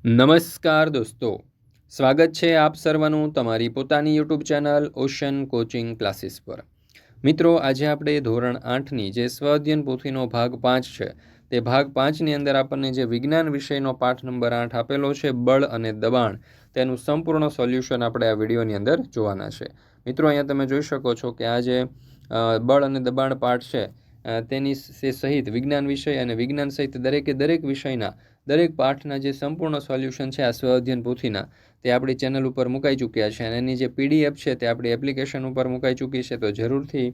નમસ્કાર દોસ્તો, સ્વાગત છે આપ સર્વનું તમારી પોતાની YouTube channel ocean coaching classes પર। મિત્રો, આજે આપણે ધોરણ 8ની જે સ્વઅધ્યયન પોથીનો ભાગ 5 છે તે ભાગ 5ની અંદર આપણને જે વિજ્ઞાન વિષયનો પાઠ નંબર 8 આપેલો છે બળ અને દબાણ, તેનું સંપૂર્ણ સોલ્યુશન આપણે આ વિડીયોની અંદર જોવાના છે। મિત્રો, અહીંયા તમે જોઈ શકો છો કે આ જે બળ અને દબાણ પાઠ છે તેની સહિત વિજ્ઞાન વિષય અને વિજ્ઞાન સહિત દરેક વિષયના દરેક પાઠના જે સંપૂર્ણ સોલ્યુશન છે આ સ્વઅધ્યયન પોથીના તે આપણી ચેનલ ઉપર મુકાઈ ચૂક્યા છે અને એની જે પીડીએફ છે તે આપણી એપ્લિકેશન ઉપર મુકાઈ ચૂકી છે। તો જરૂરથી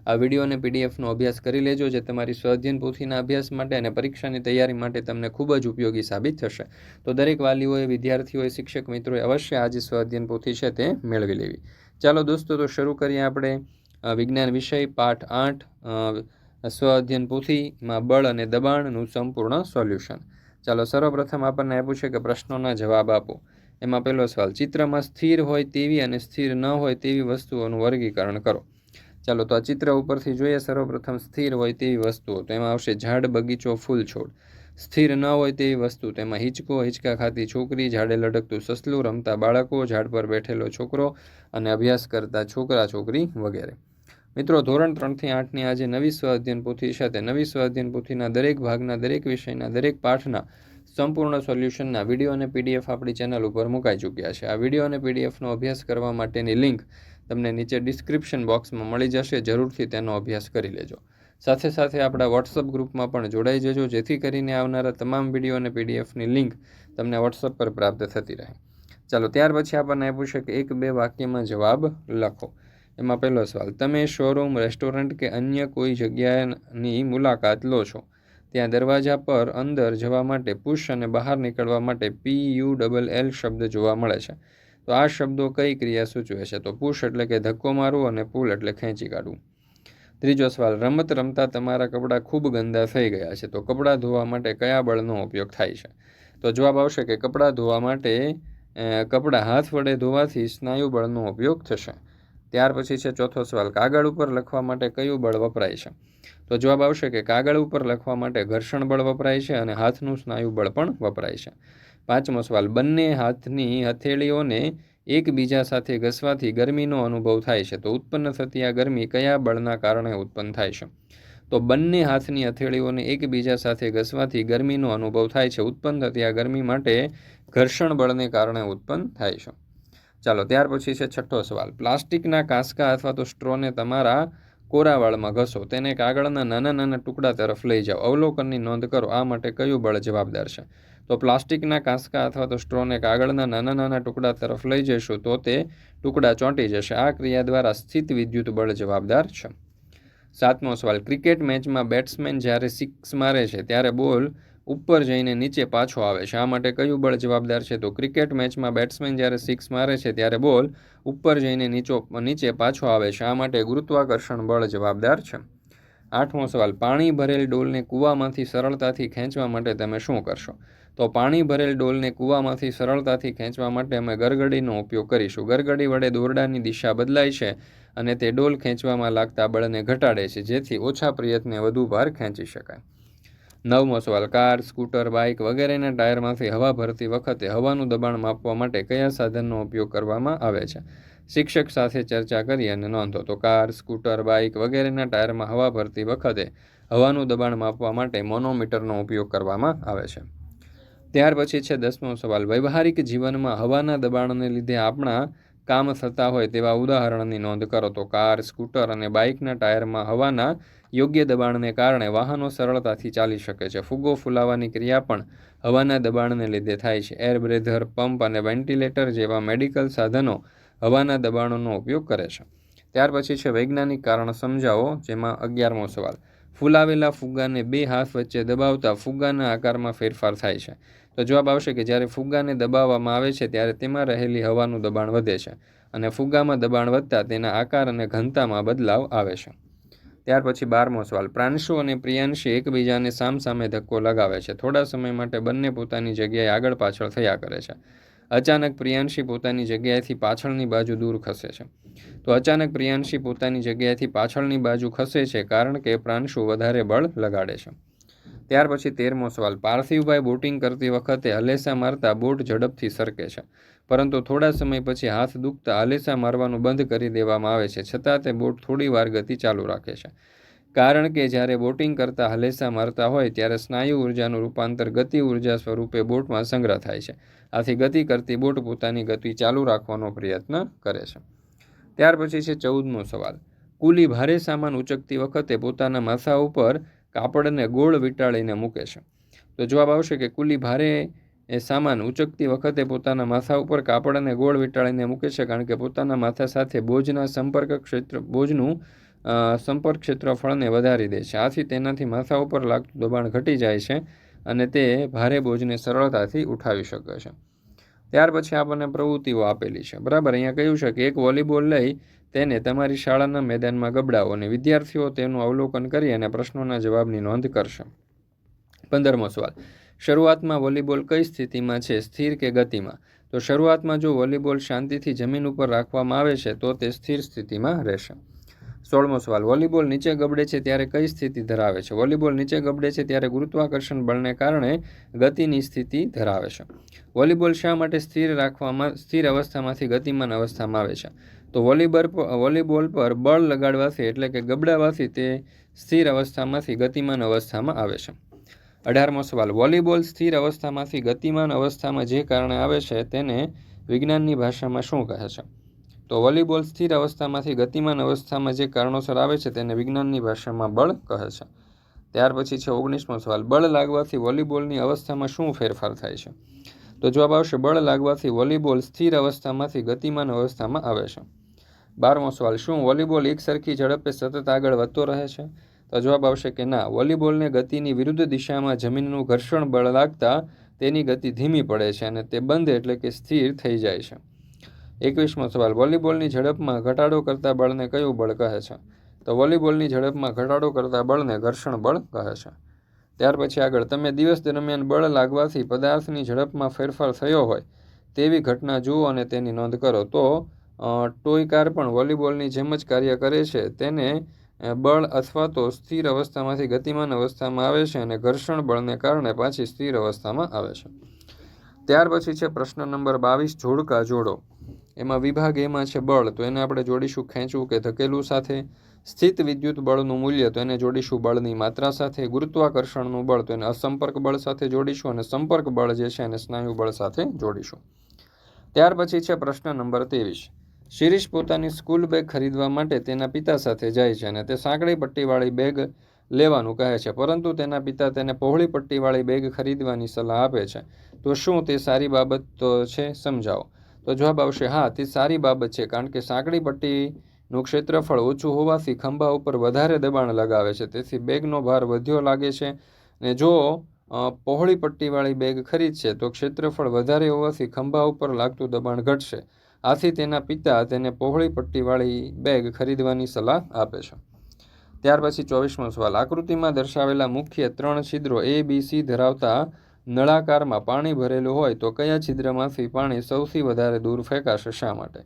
આ વિડીયો અને પીડીએફનો અભ્યાસ કરી લેજો, જે તમારી સ્વઅધ્યયન પોથીના અભ્યાસ માટે અને પરીક્ષાની તૈયારી માટે તમને ખૂબ જ ઉપયોગી સાબિત થશે। તો દરેક વાલીઓએ, વિદ્યાર્થીઓએ, શિક્ષક મિત્રોએ અવશ્ય આ જે સ્વઅધ્યયન પોથી છે તે મેળવી લેવી। ચાલો દોસ્તો, તો શરૂ કરીએ આપણે વિજ્ઞાન વિષય પાઠ 8 સ્વઅધ્યયન પોથીમાં બળ અને દબાણનું સંપૂર્ણ સોલ્યુશન। ચાલો, સર્વપ્રથમ આપણને આપ્યું છે કે પ્રશ્નોના જવાબ આપો। એમાં પહેલો સવાલ, ચિત્રમાં સ્થિર હોય તેવી અને સ્થિર ન હોય તેવી વસ્તુઓનું વર્ગીકરણ કરો। ચાલો, તો આ ચિત્ર ઉપરથી જોઈએ। સર્વપ્રથમ સ્થિર હોય તેવી વસ્તુઓ, તો એમાં આવશે ઝાડ, બગીચો, ફૂલ, છોડ। સ્થિર ન હોય તેવી વસ્તુ, તેમાં હિંચકો, હિંચકા ખાતી છોકરી, ઝાડે લટકતું સસલું, રમતા બાળકો, ઝાડ પર બેઠેલો છોકરો અને અભ્યાસ કરતા છોકરા છોકરી વગેરે। મિત્રો, ધોરણ 3થી 8ની આ જે નવી સ્વઅધ્યયન પોથી છે તે નવી સ્વઅધ્યયન પોથીના દરેક ભાગના, દરેક વિષયના, દરેક પાઠના સંપૂર્ણ સોલ્યુશનના વિડીયો અને પીડીએફ આપણી ચેનલ ઉપર મુકાઈ ચૂક્યા છે। આ વિડીયો અને પીડીએફનો અભ્યાસ કરવા માટેની લિંક તમને નીચે ડિસ્ક્રિપ્શન બોક્સમાં મળી જશે, જરૂરથી તેનો અભ્યાસ કરી લેજો। સાથે સાથે આપણા વોટ્સઅપ ગ્રુપમાં પણ જોડાઈ જજો, જેથી કરીને આવનારા તમામ વિડીયો અને પીડીએફની લિંક તમને વોટ્સઅપ પર પ્રાપ્ત થતી રહે। ચાલો, ત્યાર પછી આપણને આપ્યું છે કે 1-2 વાક્યમાં જવાબ લખો। એમાં પહેલો સવાલ, તમે શોરૂમ, રેસ્ટોરન્ટ કે અન્ય કોઈ જગ્યાની મુલાકાત લો છો, ત્યાં દરવાજા પર અંદર જવા માટે પુશ અને બહાર નીકળવા માટે PULL શબ્દ જોવા મળે છે। તો આ શબ્દો કઈ ક્રિયા સૂચવે છે? તો પુશ એટલે કે ધક્કો મારવો અને પુલ એટલે ખેંચી કાઢવું। ત્રીજો સવાલ, રમત રમતા તમારા કપડાં ખૂબ ગંદા થઈ ગયા છે, તો કપડાં ધોવા માટે કયા બળનો ઉપયોગ થાય છે? તો જવાબ આવશે કે કપડાં ધોવા માટે કપડાં હાથ વડે ધોવાથી સ્નાયુ બળનો ઉપયોગ થશે। ત્યાર પછી છે ચોથો સવાલ, કાગળ ઉપર લખવા માટે કયું બળ વપરાય છે? તો જવાબ આવશે કે કાગળ ઉપર લખવા માટે ઘર્ષણ બળ વપરાય છે અને હાથનું સ્નાયુ બળ પણ વપરાય છે। પાંચમો સવાલ, બંને હાથની હથેળીઓને એકબીજા સાથે ઘસવાથી ગરમીનો અનુભવ થાય છે, તો ઉત્પન્ન થતી આ ગરમી કયા બળના કારણે ઉત્પન્ન થાય છે? તો બંને હાથની હથેળીઓને એકબીજા સાથે ઘસવાથી ગરમીનો અનુભવ થાય છે, ઉત્પન્ન થતી આ ગરમી માટે ઘર્ષણ બળને કારણે ઉત્પન્ન થાય છે। ચાલો, ત્યાર પછી છે છઠ્ઠો સવાલ, પ્લાસ્ટિકના કાંસકા અથવા તો સ્ટ્રોને તમારા કોરા વાળમાં ઘસો, તેને કાગળના નાના નાના ટુકડા તરફ લઈ જાઓ, અવલોકનની નોંધ કરો, આ માટે કયું બળ જવાબદાર છે? તો પ્લાસ્ટિકના કાંસકા અથવા તો સ્ટ્રોને કાગળના નાના નાના ટુકડા તરફ લઈ જઈશું તો તે ટુકડા ચોંટી જશે, આ ક્રિયા દ્વારા સ્થિત વિદ્યુત બળ જવાબદાર છે। સાતમો સવાલ, ક્રિકેટ મેચમાં બેટ્સમેન જ્યારે સિક્સ મારે છે ત્યારે બોલ ઉપર જઈને નીચે પાછો આવે છે, આ માટે કયું બળ જવાબદાર છે? તો ક્રિકેટ મેચમાં બેટ્સમેન જ્યારે સિક્સ મારે છે ત્યારે બોલ ઉપર જઈને નીચે પાછો આવે છે, આ માટે ગુરુત્વાકર્ષણ બળ જવાબદાર છે। આઠમો સવાલ, પાણી ભરેલ ડોલને કૂવામાંથી સરળતાથી ખેંચવા માટે તમે શું કરશો? તો પાણી ભરેલ ડોલને કૂવામાંથી સરળતાથી ખેંચવા માટે અમે ગરગડીનો ઉપયોગ કરીશું। ગરગડી વડે દોરડાની દિશા બદલાય છે અને તે ડોલ ખેંચવામાં લાગતા બળને ઘટાડે છે, જેથી ઓછા પ્રયત્ને વધુ ભાર ખેંચી શકાય। નવમો સવાલ, કાર, સ્કૂટર, બાઇક વગેરેના ટાયરમાંથી હવા ભરતી વખતે હવાનું દબાણ માપવા માટે કયા સાધનનો ઉપયોગ કરવામાં આવે છે? શિક્ષક સાથે ચર્ચા કરી અને નોંધો। તો કાર, સ્કૂટર, બાઇક વગેરેના ટાયરમાં હવા ભરતી વખતે હવાનું દબાણ માપવા માટે મેનોમીટરનો ઉપયોગ કરવામાં આવે છે। ત્યાર પછી છે 10મો સવાલ, વ્યવહારિક જીવનમાં હવાના દબાણને લીધે આપણા કામ થતા હોય તેવા ઉદાહરણની નોંધ કરો। તો કાર, સ્કૂટર અને બાઇકના ટાયરમાં હવાના યોગ્ય દબાણને કારણે વાહનો સરળતાથી ચાલી શકે છે। ફુગ્ગો ફૂલાવાની ક્રિયા પણ હવાના દબાણને લીધે થાય છે। એર બ્રેધર, પંપ અને વેન્ટિલેટર જેવા મેડિકલ સાધનો હવાના દબાણોનો ઉપયોગ કરે છે। ત્યાર પછી છે વૈજ્ઞાનિક કારણ સમજાવો, જેમાં 11મો સવાલ, ફૂલાવેલા ફુગ્ગાને બે હાથ વચ્ચે દબાવતા ફુગ્ગાના આકારમાં ફેરફાર થાય છે। તો જવાબ આવશે કે જ્યારે ફુગ્ગાને દબાવવામાં આવે છે ત્યારે તેમાં રહેલી હવાનું દબાણ વધે છે અને ફુગ્ગામાં દબાણ વધતા તેના આકાર અને ઘનતામાં બદલાવ આવે છે। ત્યાર પછી 12મો સવાલ, પ્રાંશુ અને પ્રિયાંશી એકબીજાને સામસામે ધક્કો લગાવે છે, થોડા સમય માટે બંને પોતાની જગ્યાએ આગળ પાછળ થયા કરે છે। અચાનક પ્રિયાંશી પોતાની જગ્યાએથી પાછળની બાજુ દૂર ખસે છે। તો અચાનક પ્રિયાંશી પોતાની જગ્યાએથી પાછળની બાજુ ખસે છે કારણ કે પ્રાંશુ વધારે બળ લગાડે છે। ત્યાર પછી 13મો સવાલ, પાર્થિવભાઈ બોટિંગ કરતી વખતે હલેસા મારતા બોટ ઝડપથી સરકે છે, પરંતુ થોડા સમય પછી હાથ દુખતા હલેસા મારવાનું બંધ કરી દેવામાં આવે છે, છતાં તે બોટ થોડી વાર ગતિ ચાલુ રાખે છે, કારણ કે જ્યારે બોટિંગ કરતા હલેસા મારતા હોય ત્યારે સ્નાયુ ઉર્જાનું રૂપાંતર ગતિ ઉર્જા સ્વરૂપે બોટમાં સંગ્રહ થાય છે. આથી ગતિ કરતી બોટ પોતાની ગતિ ચાલુ રાખવાનો પ્રયત્ન કરે છે. ત્યાર પછી છે 14મો સવાલ, કુલી ભારે સામાન ઉચકતી વખતે પોતાના માથા ઉપર કાપડને ગોળ વીંટાળીને મૂકે છે. તો જવાબ આવશે કે કુલી ભારે સામાન ઉચકતી વખતે પોતાના માથા ઉપર કાપડને ગોળ વીંટાળીને મૂકે છે, કારણ કે પોતાના માથા સાથે બોજનું સંપર્ક ક્ષેત્રફળને વધારી દે છે. આથી તેનાથી માથા ઉપર લાગતું દબાણ ઘટી જાય છે અને તે ભારે બોજને સરળતાથી ઉઠાવી શકે છે. ત્યાર પછી આપણને પ્રવૃત્તિઓ આપેલી છે. બરાબર, અહીંયા કહ્યું છે કે એક વોલીબોલ લઈ તેને તમારી શાળાના મેદાનમાં ગબડાવો અને વિદ્યાર્થીઓ તેનું અવલોકન કરી અને પ્રશ્નોના જવાબની નોંધ કરશે. 15મો સવાલ, શરૂઆતમાં વોલીબોલ કઈ સ્થિતિમાં છે, સ્થિર કે ગતિમાં? તો શરૂઆતમાં જો વોલીબોલ શાંતિથી જમીન ઉપર રાખવામાં આવે છે તો તે સ્થિર સ્થિતિમાં રહેશે. 16મો સવાલ, વોલીબોલ નીચે ગબડે છે ત્યારે કઈ સ્થિતિ ધરાવે છે? વોલીબોલ નીચે ગબડે છે ત્યારે ગુરુત્વાકર્ષણ બળને કારણે ગતિની સ્થિતિ ધરાવે છે. વોલીબોલ શા માટે સ્થિર અવસ્થામાંથી ગતિમાન અવસ્થામાં આવે છે? તો વોલીબોલ પર બળ લગાડવાથી એટલે કે ગબડાવાથી તે સ્થિર અવસ્થામાંથી ગતિમાન અવસ્થામાં આવે છે. 18મો સવાલ, વોલીબોલ સ્થિર અવસ્થામાંથી ગતિમાન અવસ્થામાં જે કારણે આવે છે તેને વિજ્ઞાનની ભાષામાં શું કહે છે? તો વોલીબોલ સ્થિર અવસ્થામાંથી ગતિમાન અવસ્થામાં જે કારણોસર આવે છે તેને વિજ્ઞાનની ભાષામાં બળ કહે છે. ત્યાર પછી છે 19મો સવાલ, બળ લાગવાથી વોલીબોલની અવસ્થામાં શું ફેરફાર થાય છે? તો જવાબ આવશે બળ લાગવાથી વોલીબોલ સ્થિર અવસ્થામાંથી ગતિમાન અવસ્થામાં આવે છે. 12મો સવાલ, શું વોલીબોલ એક સરખી ઝડપે સતત આગળ વધતો રહે છે? તો જવાબ આવશે કે ના, વોલીબોલને ગતિની વિરુદ્ધ દિશામાં જમીનનું ઘર્ષણ બળ લાગતા તેની ગતિ ધીમી પડે છે અને તે બંધ એટલે કે સ્થિર થઈ જાય છે. 21મો સવાલ, વોલીબોલની ઝડપમાં ઘટાડો કરતા બળને કયું બળ કહે છે? તો વોલીબોલની ઝડપમાં ઘટાડો કરતા બળને ઘર્ષણ બળ કહે છે. ત્યાર પછી આગળ, તમે દિવસ દરમિયાન બળ લાગવાથી પદાર્થની ઝડપમાં ફેરફાર થયો હોય તેવી ઘટના જુઓ અને તેની નોંધ કરો. તો ટોય કાર પણ વોલીબોલની જેમ જ કાર્ય કરે છે. તેને બળ અથવા તો સ્થિર અવસ્થામાંથી ગતિમાન અવસ્થામાં આવે છે અને ઘર્ષણ બળને કારણે પાછી સ્થિર અવસ્થામાં આવે છે. ત્યાર પછી છે પ્રશ્ન નંબર 22, જોડકા જોડો. એમાં વિભાગ એમાં છે બળ, તો એને આપણે જોડીશું ખેંચવું કે ધકેલવું સાથે. સ્થિત વિદ્યુત બળનું મૂલ્ય, તો એને જોડીશું બળની માત્રા સાથે. ગુરુત્વાકર્ષણનું બળ, તો એને અસંપર્ક બળ સાથે જોડીશું અને સંપર્ક બળ જે છે એને સ્નાયુ બળ સાથે જોડીશું. ત્યાર પછી છે પ્રશ્ન નંબર 23, શિરીષ પોતાની સ્કૂલ બેગ ખરીદવા માટે તેના પિતા સાથે જાય છે અને તે સાંકડી પટ્ટીવાળી બેગ લેવાનું કહે છે, પરંતુ તેના પિતા તેને પહોળી પટ્ટીવાળી બેગ ખરીદવાની સલાહ આપે છે. તો શું તે સારી બાબત છે? સમજાવો. તો જવાબ આવશે હા, તે સારી બાબત છે, કારણ કે સાંકડી પટ્ટીનું ક્ષેત્રફળ ઓછું હોવાથી ખંભા ઉપર વધારે દબાણ લગાવે છે, તેથી બેગનો ભાર વધ્યો લાગે છે. અને જો પહોળી પટ્ટીવાળી બેગ ખરીદશે તો ક્ષેત્રફળ વધારે હોવાથી ખંભા ઉપર લાગતું દબાણ ઘટશે. આથી તેના પિતા તેને પહોળી પટ્ટીવાળી બેગ ખરીદવાની સલાહ આપે છે. ત્યાર પછી 24મો સવાલ, આકૃતિમાં દર્શાવેલા મુખ્ય 3 છિદ્રો ABC ધરાવતા નળાકારમાં પાણી ભરેલું હોય તો કયા છિદ્રમાંથી પાણી સૌથી વધારે દૂર ફેંકાશે? શા માટે?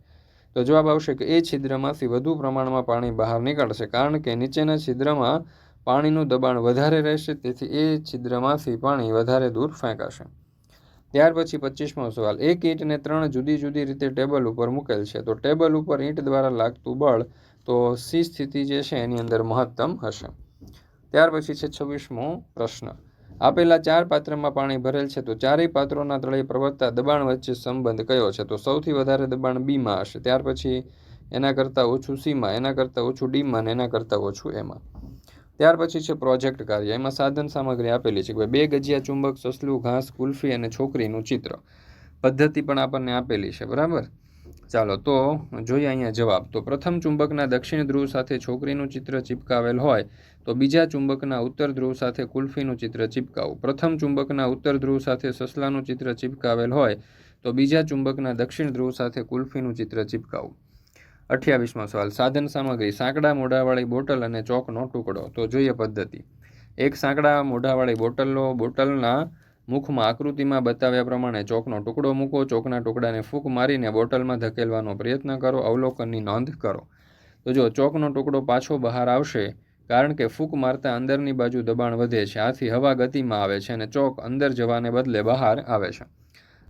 તો જવાબ આવશે કે એ છિદ્રમાંથી વધુ પ્રમાણમાં પાણી બહાર નીકળશે, કારણ કે નીચેના છિદ્રમાં પાણીનું દબાણ વધારે રહેશે, તેથી એ છિદ્રમાંથી પાણી વધારે દૂર ફેંકાશે. ત્યાર પછી 25મો સવાલ, એક ઈંટને 3 જુદી જુદી રીતે ટેબલ ઉપર મૂકેલ છે, તો ટેબલ ઉપર ઈંટ દ્વારા લાગતું બળ તો સી સ્થિતિ જે છે એની અંદર મહત્તમ હશે. ત્યાર પછી છે 26મો પ્રશ્ન, આપેલા 4 પાત્રમાં પાણી ભરેલ છે, તો ચારેય પાત્રોના તળિયે પ્રવર્તતા દબાણ વચ્ચે સંબંધ કયો છે? તો સૌથી વધારે દબાણ બીમાં હશે, ત્યાર પછી એના કરતાં ઓછું સીમાં, એના કરતાં ઓછું ડીમાં અને એના કરતાં ઓછું એમાં. ત્યાર પછી છે પ્રોજેક્ટ કાર્ય. એમાં સાધન સામગ્રી આપેલી છે કે 2 ગજિયા ચુંબક, સસલું, ઘાસ, કુલ્ફી અને છોકરીનું ચિત્ર. પદ્ધતિ પણ આપણને આપેલી છે. બરાબર, ચાલો તો જોઈએ અહીંયા જવાબ. તો પ્રથમ ચુંબકના દક્ષિણ ધ્રુવ સાથે છોકરીનું ચિત્ર ચિપકાવેલ હોય તો બીજા ચુંબકના ઉત્તર ધ્રુવ સાથે કુલ્ફીનું ચિત્ર ચિપકાવવું. પ્રથમ ચુંબકના ઉત્તર ધ્રુવ સાથે સસલાનું ચિત્ર ચિપકાવેલ હોય તો બીજા ચુંબકના દક્ષિણ ધ્રુવ સાથે કુલ્ફીનું ચિત્ર ચિપકાવવું. 28મો સવાલ, સાધન સામગ્રી, સાંકડા મોઢાવાળી બોટલ અને ચોકનો ટુકડો. તો જોઈએ પદ્ધતિ. એક સાંકડા મોઢાવાળી બોટલ લો, બોટલના મુખમાં આકૃતિમાં બતાવ્યા પ્રમાણે ચોકનો ટુકડો મૂકો, ચોકના ટુકડાને ફૂંક મારીને બોટલમાં ધકેલવાનો પ્રયત્ન કરો, અવલોકનની નોંધ કરો. તો જો ચોકનો ટુકડો પાછો બહાર આવશે, કારણ કે ફૂંક મારતા અંદરની બાજુ દબાણ વધે છે, આથી હવા ગતિમાં આવે છે અને ચોક અંદર જવાને બદલે બહાર આવે છે.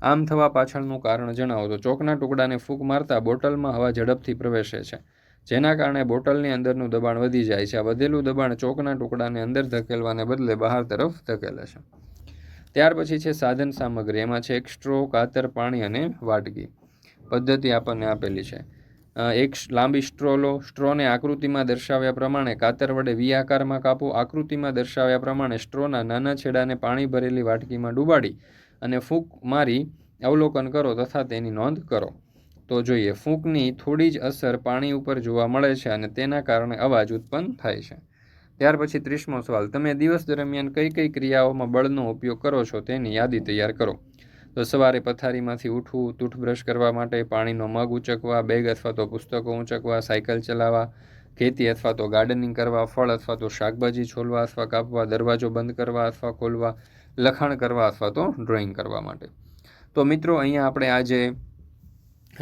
આમ થવા પાછળનું કારણ જણાવો. તો ચોકના ટુકડાને ફૂંક મારતા બોટલમાં હવા ઝડપથી પ્રવેશે છે, જેના કારણે બોટલની અંદરનું દબાણ વધી જાય છે. આ વધેલું દબાણ ચોકના ટુકડાને અંદર ધકેલવાને બદલે બહાર તરફ ધકેલે છે. ત્યાર પછી છે સાધન સામગ્રી. એમાં છે એક સ્ટ્રો, કાતર, પાણી અને વાટકી. પદ્ધતિ આપણને આપેલી છે. એક લાંબી સ્ટ્રો લો. સ્ટ્રોને આકૃતિમાં દર્શાવ્યા પ્રમાણે કાતર વડે વી આકારમાં કાપો. આકૃતિમાં દર્શાવ્યા પ્રમાણે સ્ટ્રોના નાના છેડાને પાણી ભરેલી વાટકીમાં ડૂબાડી અને ફૂંક મારી અવલોકન કરો તથા તેની નોંધ કરો. તો જોઈએ, ફૂંકની થોડી જ અસર પાણી ઉપર જોવા મળે છે અને તેના કારણે અવાજ ઉત્પન્ન થાય છે. ત્યાર પછી 30મો સવાલ. તમે દિવસ દરમિયાન કઈ કઈ ક્રિયાઓમાં બળનો ઉપયોગ કરો છો તેની યાદી તૈયાર કરો. તો સવારે પથારીમાંથી ઉઠવું, ટૂથબ્રશ કરવા માટે, પાણીનો મગ ઉંચકવા, બેગ અથવા તો પુસ્તકો ઉંચકવા, સાયકલ ચલાવવા, ખેતી અથવા તો ગાર્ડનિંગ કરવા, ફળ અથવા તો શાકભાજી છોલવા અથવા કાપવા, દરવાજો બંધ કરવા અથવા ખોલવા, લખાણ કરવા અથવા તો ડ્રોઈંગ કરવા માટે. તો મિત્રો, અહીંયા આપણે આજે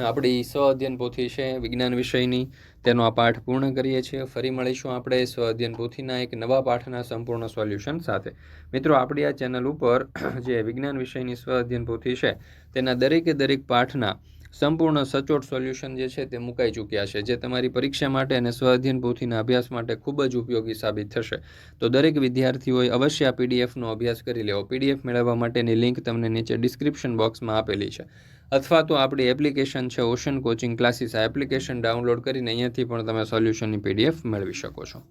આપણી સ્વ અધ્યયન પોથી છે વિજ્ઞાન વિષયની, તેનો આ પાઠ પૂર્ણ કરીએ છીએ. ફરી મળીશું આપણે સ્વ અધ્યયન પોથીના એક નવા પાઠના સંપૂર્ણ સોલ્યુશન સાથે. મિત્રો, આપણી આ ચેનલ ઉપર જે વિજ્ઞાન વિષયની સ્વ અધ્યયન પોથી છે તેના દરેકે દરેક પાઠના સંપૂર્ણ સચોટ સોલ્યુશન જે છે તે મુકાઈ ચૂક્યા છે, જે તમારી પરીક્ષા માટે અને સ્વ અધ્યયન પોથીના અભ્યાસ માટે ખૂબ જ ઉપયોગી સાબિત થશે. તો દરેક વિદ્યાર્થીઓએ અવશ્ય આ પીડીએફનો અભ્યાસ કરી લેવો. પીડીએફ મેળવવા માટેની લિંક તમને નીચે ડિસ્ક્રિપ્શન બોક્સમાં આપેલી છે, અથવા તો આપણી એપ્લિકેશન છે ઓશન કોચિંગ ક્લાસીસ. આ એપ્લિકેશન ડાઉનલોડ કરીને અહીંયાથી પણ તમે સોલ્યુશનની પીડીએફ મેળવી શકો છો.